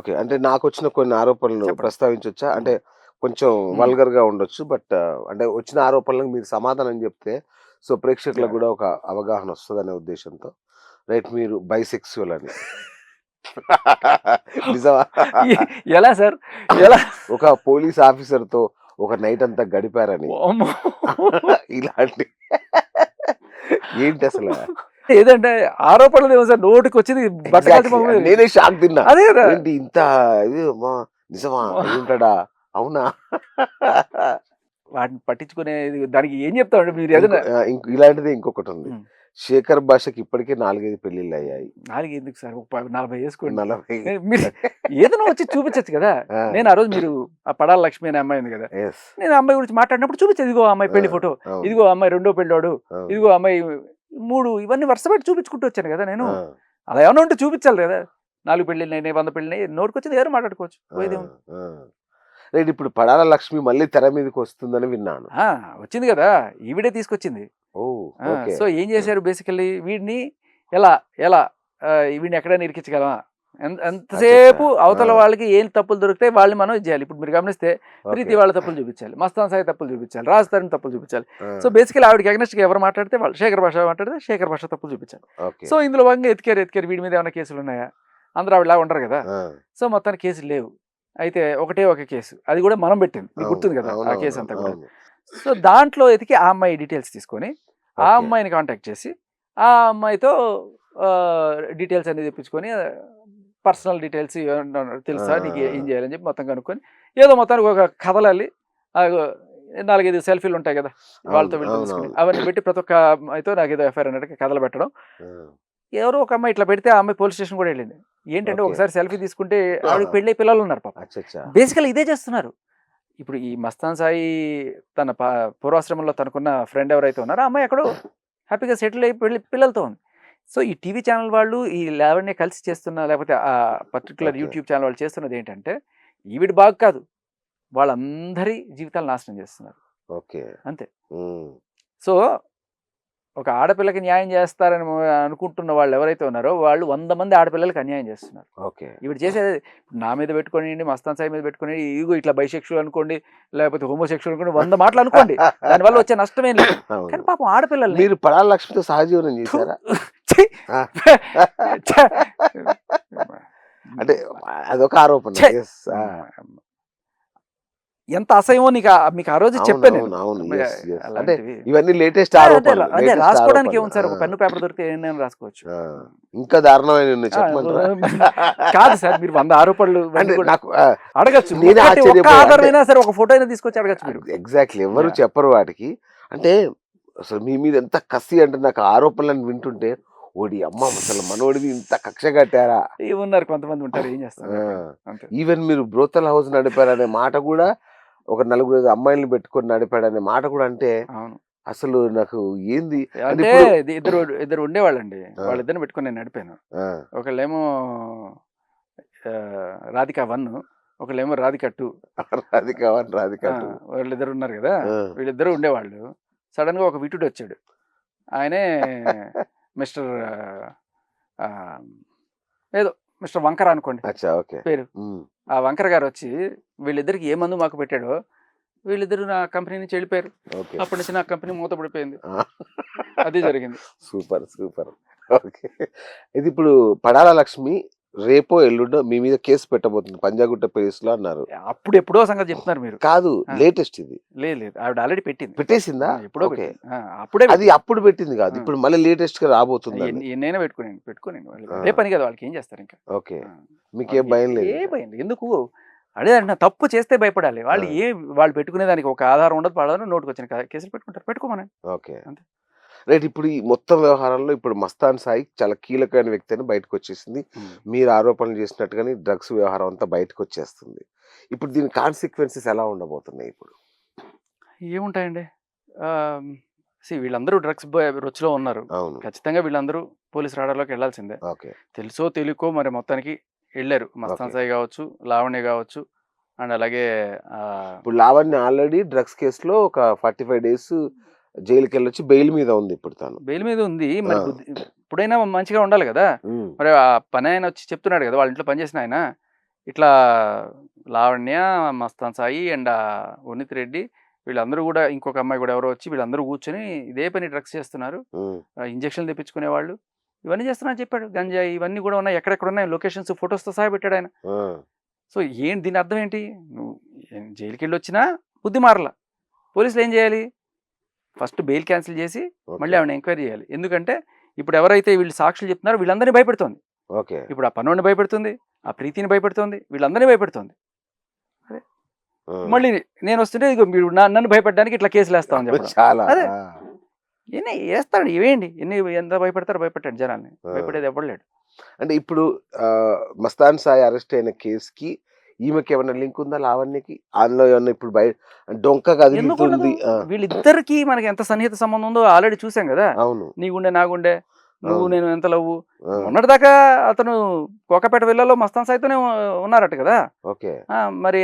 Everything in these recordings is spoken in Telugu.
ఓకే. అంటే నాకొచ్చిన కొన్ని ఆరోపణలు చెప్పండి. ప్రస్తావించొచ్చా? హ్మ్. అంటే కొంచెం హ్మ్. వల్గర్‌గా ఉండొచ్చు. బట్ అంటే వచ్చిన ఆరోపణలకు మీరు సమాధానం జెప్తే సో, ప్రేక్షకులకు యాహ్! గూడా ఒక అవగాహన వస్తదనే ఉద్దేశ్యంతో. రైట్ మీరు బైసెక్సువల్ అని. నిజమా? ఎ ఎలా సార్? ఎలా? ఒక పోలీస్ ఆఫీసర్‌తో ఒక నైట్ అంతా గడిపారని. వామ్మో! ఇలాంటి ఏంటసల? ఏదంటే ఆరోపణలేమో సార్ నోటికొచ్చింది బట్టగాల్చి ఎగ్జాక్ట్‌లీ. మొహం మీద నేనే షాక్ తిన్నా. అదే గదా! ఏంటి ఇంత ఇది అమ్మా! నిజమా? అయ్యుంటాడా? అవునా? వాటిని పట్టించుకునేది దానికి ఏం చెప్తామండి మీరు ఏదైనా ఇలాంటిదే ఇంకొకటుంది. హ్మ్. శేఖర్ భాషకి ఇప్పటికే 4, 5 పెళ్ళిళ్ళయ్యాయి. 4 ఎందుకు సార్? ఒక 40 యేసుకోండి. 40 మీరు ఏదైనా వచ్చి చూపించొచ్చు గదా! ఆ! నేను ఆ రోజు మీరు ఆ పడాల లక్ష్మి అనే అమ్మాయి ఉంది గదా! యెస్. నేను ఆ అమ్మాయి గురించి మాట్లాడినప్పుడు చూపించాను. ఇదిగో ఆ అమ్మాయి ఆ! పెళ్లి ఫోటో. అవును. ఇదిగో ఆ అమ్మాయి రెండో పెళ్ళోడు. అవును. ఇదిగో ఆ అమ్మాయి 3 ఇవన్నీ వరుస పెట్టి చూపించుకుంటూ వచ్చాను గదా నేను. ఆ! అలా ఏమన్నా ఉంటే చూపించాలి గదా! 4 పెళ్ళిళ్ళయినాయి, 100 పెళ్ళినాయి. నోటికొచ్చింది ఏదైనా మాట్లాడుకోవచ్చు. ఆ! పోయేదేముంది? ఆ! రైట్ ఇప్పుడు 'పడాల లక్ష్మి' మళ్ళీ తెర మీదకొస్తుందని విన్నాను. ఆ! వచ్చింది గదా! ఈవిడే తీసుకొచ్చింది. ఓహ్! ఆ! ఓకే. సో ఏం చేశారు బేసికల్లీ వీడిని ఎలా ఎలా వీడిని ఎక్కడైనా ఇరికించగలమా? అచ్చచ్చా! ఎంతసేపు ఆ! అవతల వాళ్ళకి ఏం తప్పులు దొరికితే వాళ్ళని మనం ఇది చేయాలి. ఇప్పుడు మీరు గమనిస్తే ఓకే. ప్రీతి వాళ్ళ తప్పులు చూపించాలి. మస్తాన్ సాయి తప్పులు చూపించాలి. రాజ్ తరుణ్ తప్పులు చూపించాలి. ఆ! సో బేసికల్లీ ఆవిడకి అగైనెస్ట్‌గా ఎవరు మాట్లాడితే వాళ్ళు శేఖర్ భాష మాట్లాడితే శేఖర్ భాష తప్పులు చూపించాలి. ఓకే. సో ఇందులో భాగంగా ఎతికారు వీడి మీద ఏమైనా కేసులున్నాయా? అందరూ ఆవిడలాగా ఉండరు గదా! ఆ! సో మొత్తానికి కేసులు లేవు. అయితే ఒకటే ఒక కేసు. అది కూడా మనం పెట్టింది. మీకు అవును. గుర్తుంది కదా! ఆ కేస్ అవునవునవును. అంతా కూడా. అవును. సో దాంట్లో ఎతికి ఆ అమ్మాయి డీటెయిల్స్ తీసుకొని, ఆ ఓకే. అమ్మాయిని కాంటాక్ట్ చేసి, ఆ అమ్మాయితో డీటెయిల్స్ అన్నీ తెప్పించుకొని పర్సనల్ డీటెయిల్స్ ఏమన్నా ఆ! తెలుసా? నీకు ఏం ఆ! చేయాలని చెప్పి మొత్తం కనుక్కొని, ఏదో మొత్తానికి ఒక కథలల్లి ఆగో 4, 5 సెల్ఫీలు ఉంటాయి కదా! అవును. వాళ్ళతో వీళ్ళతో తీసుకుని. అవునవును. అవన్నీ పెట్టి ప్రతి ఒక్క అమ్మాయితో నాకేదో ఎఫ్ఐఆర్ అన్నట్టుగా కథలు పెట్టడం. ఆ! ఎవరో ఒక అమ్మాయి ఇట్లా పెడితే ఆ అమ్మాయి పోలీస్ స్టేషన్ కూడా వెళ్ళింది. ఏంటంటే ఓకే. ఒకసారి సెల్ఫీ తీసుకుంటే ఆవిడకి పెళ్ళై పిల్లలున్నారు పాపం. అచ్చచ్చా! బేసికల్లీ ఇదే చేస్తున్నారు. ఇప్పుడు ఈ మస్తాన్ సాయి తన పూర్వాశ్రమంలో తనకున్న ఫ్రెండ్ ఎవరైతే ఉన్నారో ఆ అమ్మాయి ఎక్కడో హ్యాపీగా సెటిల్ అయ్యి పిల్లలతో ఉంది. సో ఈ టీవీ ఛానల్ వాళ్ళు ఈ లావణ్య కలిసి చేస్తున్న లేకపోతే ఆ పర్టిక్యులర్ ఓకే. యూట్యూబ్ ఛానల్ వాళ్ళు చేస్తున్నది ఏంటంటే ఈవిడ బాగు కాదు. వాళ్ళందరి జీవితాలు నాశనం చేస్తున్నారు. ఓకే. అంతే. హ్మ్. సో ఒక ఆడపిల్లకి న్యాయం చేస్తారని అనుకుంటున్న వాళ్ళు ఎవరైతే ఉన్నారో వాళ్ళు 100 మంది ఆడపిల్లలకి అన్యాయం చేస్తున్నారు. ఓకే. ఈవిడ చేసేది నా మీద పెట్టుకొనియండి, మస్తాన్ సాయి మీద పెట్టుకొని ఇగో ఇట్లా బైసెక్షువల్ అనుకోండి, లేకపోతే హోమోసెక్షువల్ అనుకోండి 100 మాటలు అనుకోండి. దానివల్ల వచ్చే నష్టమేం లేదు. అవును. కానీ పాపం ఆడపిల్లల్ని మీరు 'పడాల లక్ష్మి'తో సహజీవనం థు చేసారా? ఛీ! ఆ! ఛ! అంటే అదొక ఆరోపణ. ఛీ! యెస్. ఆ! ఎంత అసహ్యమో మీకు ఆ రోజు అవును. చెప్పాను నేను. అవును. అవును. యెస్. యెస్. అంటే అలాంటివి ఇవన్నీ లేటెస్ట్ అదే ఆరోపణలు. అదే లేటెస్ట్ రాసుకోవడానికి ఆరోపణలు. ఏముంది సార్ ఆ! ఒక పెన్ను పేపర్ దొరికితే ఏమైనా రాసుకోవచ్చు. ఆ! ఇంకా దారుణమైనవి ఉన్నాయి ఆ! చెప్పమంటారా? కాదు సార్ మీరు 100 ఆరోపణలు అంటే ఇవన్నీ కూడా నాకు అడగొచ్చు. నేనే ఒక్క ఆశ్చర్యపోయా. అంటే ఆధారమైనా సరే ఒక ఫోటో అయినా తీసుకొచ్చి అడగొచ్చు మీరు. ఎగ్జాక్ట్‌లీ. ఎవరు యాహ్! చెప్పరు వాటికి. అంటే అసలు మీ మీద ఎంత కసి అంటే నాకు ఆరోపణలను వింటుంటే ఓడియమ్మ! అసలు మనోడిది ఇంత కక్ష కట్టారా? ఉన్నారు కొంతమంది ఉంటారు. ఏం చేస్తాం ఆ! చెప్పండి. అంతే. ఈవెన్ మీరు బ్రోతల్ హౌస్ నడిపారనే మాట గూడా ఒక నలుగురు అమ్మాయిల్ని పెట్టుకొని నడిపాడనే మాట కూడా అంటే అవును. అసలు నాకు ఏంది అంటే అంటే ఇప్పుడు ఇద్దరు ఉండేవాళ్ళండి. ఆ! వాళ్ళిద్దరిని పెట్టుకొని నేను నడిపాను. ఆ! ఒకళ్ళేమో రాధిక 1, ఒకళ్ళేమో రాధిక 2. రాధిక 1, రాధిక ఆ! 2. వాళ్ళిద్దరు ఉన్నారు గదా! ఆ! వీళ్ళిద్దరూ ఉండేవాళ్ళు. సడెన్‌గా ఒక విటుడొచ్చాడు. ఆయనే మిస్టర్ ఆహ్, ఏదో మిస్టర్ వంకర అనుకోండి అచ్చా! ఓకే. పేరు. హ్మ్. ఆ వంకర గారొచ్చి వీళ్ళిద్దరికి ఏ మందు మాకు పెట్టాడో, వీళ్ళిద్దరూ నా కంపెనీ నుంచి ఎళ్ళిపోయారు. ఓకే. అప్పటి నుంచి నా కంపెనీ మూతపడిపోయింది. ఆ! అది జరిగింది. సూపర్. సూపర్. ఓకే. ఇదిప్పుడు పడాల లక్ష్మి రేపో, ఎల్లుండో మీ మీద కేస్ పెట్టబోతుంది. పంజాగుట్ట పోలీసులు అన్నారు. అప్పుడెప్పుడో సంగతి చెప్తున్నారు మీరు. కాదు ఆ! లేటెస్ట్ ఇది. లేదు. ఆవిడ ఆల్రెడీ పెట్టింది. పెట్టేసిందా? ఎప్పుడో ఓకే. పెట్టింది. అప్పుడే అది పెట్టింది. అప్పుడు పెట్టింది గాదు. ఆ! ఇప్పుడు మళ్ళీ లేటెస్ట్‌గా రాబోతుందని. ఎన్నైనా పెట్టుకోనియండి. వాళ్ళు ఆ! అదే పని కదా! వాళ్ళకేం చేస్తారింక. ఓకే. ఆ! మీకేం వాళ్ళకి భయం ఏ లేదింక. భయం లేదు. ఎందుకు? అదే అంటున్నా తప్పు చేస్తే భయపడాలి. ఆ! వాళ్ళు పెట్టుకునే దానికి ఒక ఆధారం ఉండదు, పడదు. నోటికొచ్చిన కేసులు పెట్టుకుంటారు. పెట్టుకోమనండి. ఓకే. అంతే. రైట్ ఇప్పుడు ఈ మొత్తం వ్యవహారంలో ఇప్పుడు 'మస్తాన్ సాయి' చాలా కీలకమైన వ్యక్తి అని బయటకొచ్చేసింది. హ్మ్. మీరు ఆరోపణలు చేసినట్టుగానే డ్రగ్స్ వ్యవహారం అంతా బయటకొచ్చేస్తుంది. ఇప్పుడు దీని కాన్సిక్వెన్సెస్ ఎలా ఉండబోతున్నాయి ఇప్పుడు? ఏముంటాయండి? ఆహ్, వీళ్ళందరూ డ్రగ్స్ రుచిలో ఉన్నారు. అవును. ఖచ్చితంగా వీళ్ళందరూ పోలీస్ రాడార్‌లోకి ఎళ్ళాల్సిందే. ఓకే. తెలుసో తెలియకో మరి మొత్తానికి ఎళ్లారు. ఓకే. మస్తాన్ సాయి గావచ్చు, లావణ్య గావచ్చు అండ్ అలాగే ఆహ్, ఇప్పుడు లావణ్య ఆల్రెడీ డ్రగ్స్ కేస్‌లో ఒక 45 డేస్ జైలుకెళ్ళొచ్చి బెయిల్ మీద ఉంది ఇప్పుడు తను. బెయిల్ మీద ఉంది. ఆ! మరి ఇప్పుడైనా మంచిగా ఉండాలి గదా! హ్మ్. మరి ఆ పనాయన వచ్చి చెప్తున్నాడు గదా! వాళ్ళ ఇంట్లో పనిచేసిన ఆయన. ఇట్లా లావణ్య, మస్తాన్ సాయి అండ్ ఉన్నిత్ రెడ్డి వీళ్ళందరూ కూడా ఇంకొక అమ్మాయి కూడా ఎవరో వచ్చి వీళ్ళందరూ కూర్చొని ఇదే పని డ్రగ్స్ చేస్తున్నారు, ఉమ్, ఇంజక్షన్లు తెప్పించుకునే వాళ్ళు ఇవన్నీ చేస్తున్నా చెప్పాడు. గంజాయి ఇవన్నీ కూడా ఉన్నాయి, ఎక్కడెక్కడ ఉన్నాయి లొకేషన్స్ ఫొటోస్తో సహా పెట్టాడు ఆయన. ఆ, సో ఏంటి దీని అర్థం ఏంటి? నువ్వు జైలుకి వెళ్ళి వచ్చినా బుద్ధి మారలా, పోలీసులు ఏం చేయాలి? ఫస్ట్ బెయిల్ క్యాన్సిల్ చేసి మళ్ళీ ఓకే ఆవిడ ఎంక్వైరీ చేయాలి. ఎందుకంటే ఇప్పుడు ఎవరైతే వీళ్ళు సాక్షులు చెప్తున్నారో వీళ్ళందరినీ భయపెడుతోంది. ఓకే ఇప్పుడు ఆ పనోడిని భయపెడుతుంది, ఆ ప్రీతిని భయపెడుతుంది, వీళ్ళందరినీ భయపెడుతుంది. ఉమ్, మళ్ళీ నేను వస్తుంటే ఇదిగో మీరు నన్ను భయపెట్టడానికి ఇట్లా కేసులు వేస్తామని చెప్పడం. చాలా అదే ఎన్ని వేస్తాడు, ఇవేంటి ఎన్ని ఎంత భయపెడతారో భయపెట్టాడు జనాల్ని, భయపడేది ఎవడలేడు. అంటే ఇప్పుడు మస్తాన్ సాయి అరెస్ట్ అయిన కేసుకి ఈమెకి ఏమైనా లింక్ ఉందా లావణ్యకి? అందులో ఏమన్నా ఇప్పుడు బయట డొంక ఎందుకు ఉండదు? కదులుతుంది? వీళ్ళిద్దరికి మనకి ఎంత సన్నిహిత సంబంధం ఉందో ఆల్రెడీ చూసాం కదా. అవును. నీ గుండె నా గుండె, నువ్వు అవును. నేను ఎంత లవ్వు. ఆ, మొన్నటిదాకా అతను కోకపేట విల్లలో మస్తాన్ సాయితోనే ఉన్నారట కదా. ఓకే మరి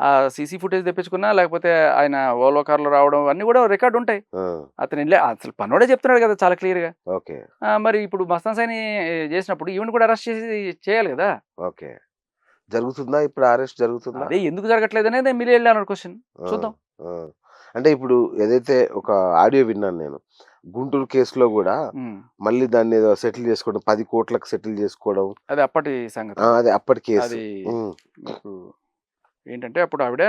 ఆ సీసీ ఫుటేజ్ తెప్పించుకున్నా లేకపోతే ఆయన ఓలో కార్లో రావడం అన్నీ కూడా రికార్డు ఉంటాయి. ఆ, అతను వెళ్ళి అసలు పనోడే చెప్తున్నాడు కదా చాలా క్లియర్గా. ఓకే మరి ఇప్పుడు మస్తాన్ సాయిని చేసినప్పుడు ఈవెన్ కూడా అరెస్ట్ చేయాలి కదా. ఓకే జరుగుతుందా ఇప్పుడు? అరెస్ట్ జరుగుతుందా? అదే ఎందుకు జరగట్లేదు అనేది మీరు వెళ్ళి అన్నాడు క్వశ్చన్. ఆ, చూద్దాం. ఆ. అంటే ఇప్పుడు ఏదైతే ఒక ఆడియో విన్నాను నేను, గుంటూరు కేసులో కూడా మళ్ళీ దాన్ని ఏదో సెటిల్ చేసుకోవడం, 10 కోట్లకు సెటిల్ చేసుకోవడం, అది అప్పటి సంగతి. అదే అప్పటి కేసు. అది ఉమ్, మీకు ఏంటంటే అప్పుడు ఆవిడ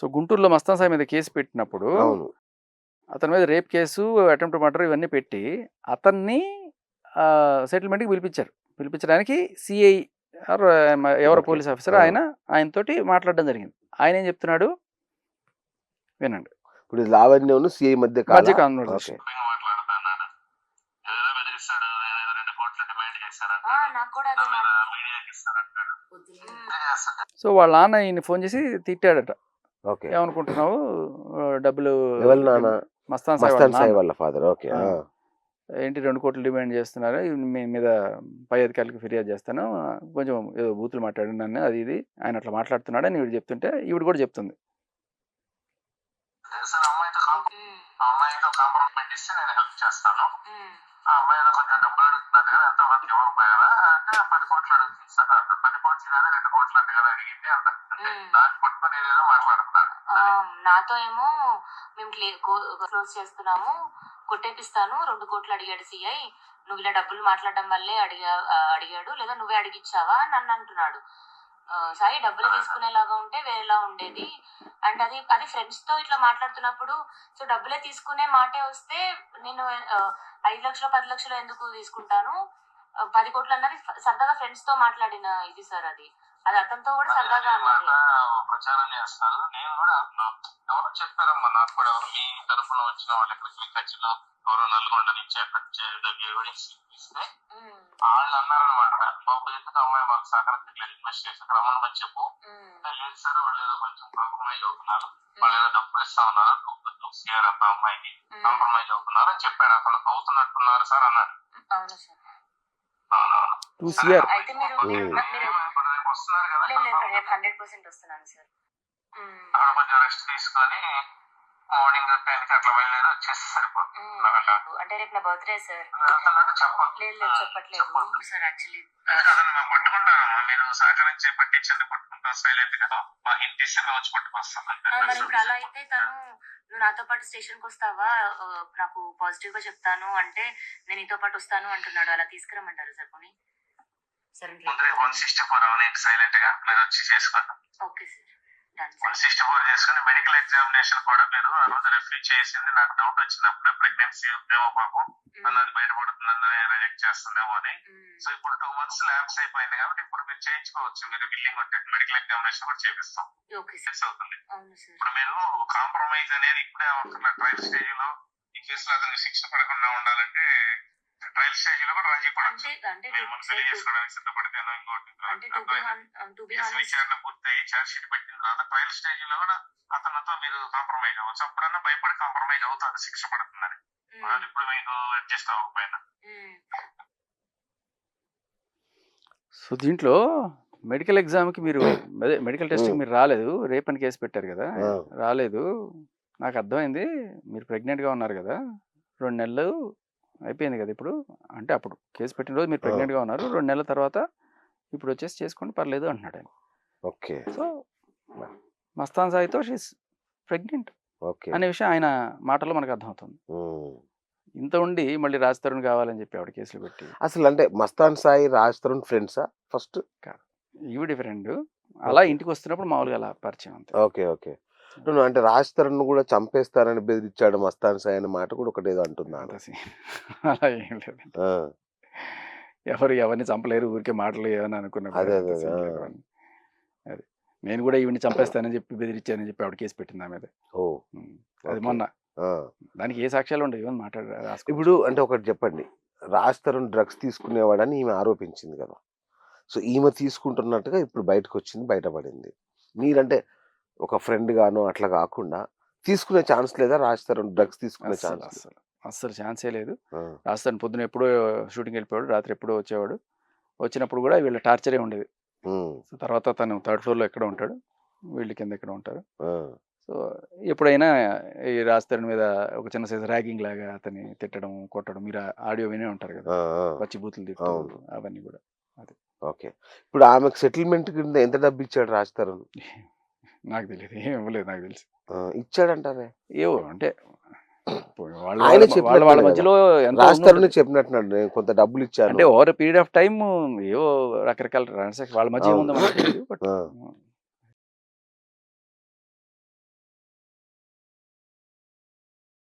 సో గుంటూరులో మస్తాన్ సాయి మీద కేసు పెట్టినప్పుడు అవును అతని మీద రేప్ కేసు, అటెంప్ట్ మర్డర్ ఇవన్నీ పెట్టి అతన్ని సెటిల్మెంట్కి పిలిపించడానికి సిఐ ఎవరో ఓకే. పోలీస్ ఆఫీసర్ ఆయనతోటి మాట్లాడడం జరిగింది. ఆయన ఏం చెప్తున్నాడు వినండి. ఇప్పుడు లావణ్యను సిఐ మధ్య మధ్య కాలా? కాన్వర్సేషన్. ఓకే సో వాళ్ళ నాన్న ఈయన ఫోన్ చేసి తిట్టాడట. ఓకే ఏమనుకుంటున్నావు, డబ్బులు ఎవరి నాన్న? మస్తాన్ సాయి వాళ్ళ మస్తాన్ సాయి నాన్న. వాళ్ళ ఫాదర్. ఓకే ఆ. ఏంటి 2 కోట్లు డిమాండ్ చేస్తున్నారు, మీ మీద పై అధికారులకు ఫిర్యాదు చేస్తాను, కొంచెం ఏదో బూతులు మాట్లాడు నన్ను, అది ఇది ఆయన అట్లా మాట్లాడుతున్నాడు అని ఈవిడ చెప్తుంటే ఈవిడ కూడా చెప్తుంది. అమ్మాయితో కాంప్రమైజ్ ఇస్తే నేను హెల్ప్ చేస్తాను. ఆ అమ్మాయి ఏదో కొంచెం డబ్బులు అడుగుతున్నారు కదా, ఎంత మంది ఇవ్వకపోయారా అంటే 10 కోట్లు అడుగుతుంది సార్ అంట. 10 కోట్లు కదా 2 కోట్లు అంటే కదా అడిగింది అంట. అంటే దాన్ని పట్టుకొని ఏదేదో మాట్లాడుతున్నాడు. నాతో ఏమో మేము క్లోజ్ చేస్తున్నాము, కొట్టేపిస్తాను, 2 కోట్లు అడిగాడు సిఐ, నువ్వు ఇలా డబ్బులు మాట్లాడడం వల్లే అడిగాడు, లేదా నువ్వే అడిగిచ్చావా అని నన్ను అంటున్నాడు. సాయి డబ్బులు తీసుకునేలాగా ఉంటే వేరేలా ఉండేది. అండ్ అది ఫ్రెండ్స్ తో ఇట్లా మాట్లాడుతున్నప్పుడు సో డబ్బులే తీసుకునే మాటే వస్తే నేను 5 లక్షలు 10 లక్షలు ఎందుకు తీసుకుంటాను, 10 కోట్లు అన్నది సరదాగా ఫ్రెండ్స్ తో మాట్లాడిన ఇది సార్. అది అతనితో కూడా సరదాగా అన్నది. ప్రచారం చేస్తారు. నేను కూడా ఎవరో చెప్పారమ్మా నాకు కూడా, మీ తరఫున వచ్చిన వాళ్ళు ఎక్కడికి ఖచ్చితంగా ఎవరో నల్గొండ నుంచి అక్కడ ఎవిడెన్స్ ఇస్తే వాళ్ళు అన్నారనమాట, బాబు ఎందుకు అమ్మాయి మాకు సహకరించలేదు, ఇన్వెస్టిగేషన్ రమ్మని చెప్పు. లేదు సార్ వాళ్ళు ఏదో కొంచెం కాంప్రమైజ్ అవుతున్నారు, వాళ్ళు ఏదో డబ్బులు ఇస్తా ఉన్నారు 2 CR అంత అమ్మాయికి కాంప్రమైజ్ అవుతున్నారు అని చెప్పాడు. అతను అవుతున్నట్టున్నారు సార్ అన్నాడు. అవును సార్. అవునవును. 2 CR. అయితే మీరు ఇప్పుడు రేపు వస్తున్నారు కదా, రేపు 100% వస్తున్నాను సార్. అక్కడ కొంచెం రెస్ట్ తీసుకొని మార్నింగ్ 10కి అట్లా బయలుదేరి వచ్చేసి సరిపోతుంది. అంటే రేపు నా బర్త్డే సార్. చెప్పదు. లేదు చెప్పట్లేదు సార్. యాక్చువల్లీ మేము పట్టుకుంటామమ్మా, మీరు సహకరించి పట్టించండి, పట్టుకుంటాం సైలెంట్ గా. మా ఇంటి ఇస్తే మేము వచ్చి పట్టుకొస్తాం. మరి ఇప్పుడు అలా అయితే తను నువ్వు నాతో పాటు స్టేషన్ కి వస్తావా, నాకు పాజిటివ్ గా చెప్తాను అంటే నేను నీతో పాటు వస్తాను అంటున్నాడు. అలా తీసుకురమ్మంటారు సార్ పోనీ? సరే 164 అవునండి, సైలెంట్ గా మీరు వచ్చి చేసుకోండి. Okay sir, done sir. 164 చేసుకుని మెడికల్ ఎగ్జామినేషన్ కూడా మీరు ఆ రోజు రిఫ్యూజ్ చేసింది. నాకు డౌట్ వచ్చినప్పుడు ప్రెగ్నెన్సీ ఉందేమో పాపం అన్నది బయటపడుతుందని రిజెక్ట్ చేస్తుందేమో అని. సో ఇప్పుడు 2 months ల్యాబ్స్ అయిపోయింది కాబట్టి ఇప్పుడు మీరు చేయించుకోవచ్చు. మీరు బిల్లింగ్ ఉంటే మెడికల్ ఎగ్జామినేషన్ కూడా చేపిస్తాం. Okay sir. అవుతుంది. అవును సార్. ఇప్పుడు మీరు కాంప్రమైజ్ అనేది ఇప్పుడే ఒక ట్రయల్ స్టేజ్ లో ఈ కేసులో అతనికి శిక్ష పడకుండా ఉండాలంటే ట్రయల్ స్టేజ్ లో కూడా రాజీ పడచ్చు. అంటే మేము మనం పెళ్లి చేసుకోవడానికి సిద్ధపడితేనో ఇంకోటి విచారణ పూర్తయి ఛార్జ్ షీట్ పెట్టిన తర్వాత ట్రయల్ స్టేజ్ లో కూడా అతనితో మీరు కాంప్రమైజ్ అవ్వచ్చు. అప్పుడన్నా భయపడి కాంప్రమైజ్ అవుతారు శిక్ష పడుతుందని. ఇప్పుడు మీకు అడ్జస్ట్ అవ్వకపోయినా. సో దీంట్లో మెడికల్ ఎగ్జామ్కి మీరు అదే మెడికల్ టెస్ట్కి మీరు రాలేదు, రేపని కేసు పెట్టారు కదా, రాలేదు, నాకు అర్థమైంది. మీరు ప్రెగ్నెంట్‌గా ఉన్నారు గదా! 2 నెలలు అయిపోయింది గదా! ఇప్పుడు. అంటే అప్పుడు కేస్ పెట్టిన రోజు మీరు ప్రెగ్నెంట్‌గా ఉన్నారు. 2 నెలల తర్వాత ఇప్పుడొచ్చేసి చేసుకోండి పర్లేదు అంటున్నాడాయన. ఓకే. సో, మస్తాన్ సాయితో షీ ఈస్ ప్రెగ్నెంట్ ఓకే. అనే విషయం ఆయన మాటల్లో మనకు అర్థమవుతుంది. హ్మ్. ఇంత ఉండి మళ్ళీ రాజ్ తరుణ్ కావాలని చెప్పి ఆవిడ కేసులు పెట్టి అసలంటే 'మస్తాన్ సాయి', 'రాజ్ తరుణ్' ఫ్రెండ్సా ఫస్ట్? ఈవిడ ఫ్రెండ్. అలా ఓకే. ఇంటికి వస్తున్నప్పుడు మామూలుగా అలా పరిచయం అంతే. ఓకే. ఓకే. అంటే 'రాజ్ తరుణ్‌ను' కూడా చంపేస్తారని బెదిరించాడు 'మస్తాన్ సాయి' అనే మాట కూడా ఒకటేదో అంటున్నాను. అంత సీన్ అలా ఏం లేదండి. ఆ! ఎవరు ఎవరిని చంపలేరు. ఊరికే మాటలు ఏమని అనుకున్నా కూడా అదే. అంత అదే. సీన్ ఆ! లేదు అవన్నీ. అది. నేను కూడా ఈవిడ్ని చంపేస్తానని చెప్పి బెదిరించానని చెప్పి ఆవిడ కేసు పెట్టింది నా మీద. ఓహ్! అది ఓకే. మొన్న. ఆ! దానికి ఏ సాక్ష్యాలు ఉండవు. ఏమని రాసుకోవచ్చు. ఇప్పుడు అంటే ఒకటి చెప్పండి. 'రాజ్ తరుణ్' డ్రగ్స్ తీసుకునేవాడని ఈమె ఆరోపించింది కదా! సో, ఈమె తీసుకుంటున్నట్టుగా ఇప్పుడు బయటకొచ్చింది, బయటపడింది. మీరంటే ఒక ఫ్రెండ్ గానో అట్లా కాకుండా తీసుకునే ఛాన్స్ లేదా 'రాజ్ తరుణ్' డ్రగ్స్ తీసుకునే ఛాన్స్? అస్సలు ఛాన్సే లేదు. ఆ! రాజస్థాన్ పొద్దున ఎప్పుడో షూటింగ్‌కి వెళ్ళిపోయాడు. రాత్రి ఎప్పుడో వచ్చేవాడు. వచ్చినప్పుడు కూడా వీళ్ళ టార్చరే ఉండేది. హ్మ్. సో, తర్వాత తను థర్డ్ ఫ్లోర్‌లో ఎక్కడో ఉంటాడు. వీళ్ళు కింద ఎక్కడో ఉంటారు. ఆ! సో, ఎప్పుడైనా ఈ రాజ్ తరుణ్ మీద ఒక చిన్న సైజు ర్యాగింగ్ లాగా అతన్ని తిట్టడం, కొట్టడం మీరు ఆడియో వినే ఉంటారు కదా! ఆ! ఆ! పచ్చి బూతులు తిడుతూ అవును. అవన్నీ కూడా. ఓకే. ఇప్పుడు ఆమెకు సెటిల్‌మెంట్ కింద ఎంత డబ్బిచ్చాడు 'రాజ్ తరుణ్'? నాకు తెలీదు. ఏం ఇవ్వలేదు నాకు తెలిసి. ఆ! ఇచ్చాడంటారే. ఏవో అంటే వాళ్ళ ఆయనే వాళ్ళ చెప్పినట్టున్నాడు వాళ్ళ కదా! మధ్యలో ఎంతో 'రాజ్ తరుణే' ఉండుంటది. చెప్పినట్టున్నాడు. నేను కొంత డబ్బులిచ్చాను. అంటే over a period of time ఏవో రకరకాల ట్రాన్సాక్షన్ వాళ్ళ మధ్య అవును. ఏముందో మనకు తెలీదు. బట్ ఆ!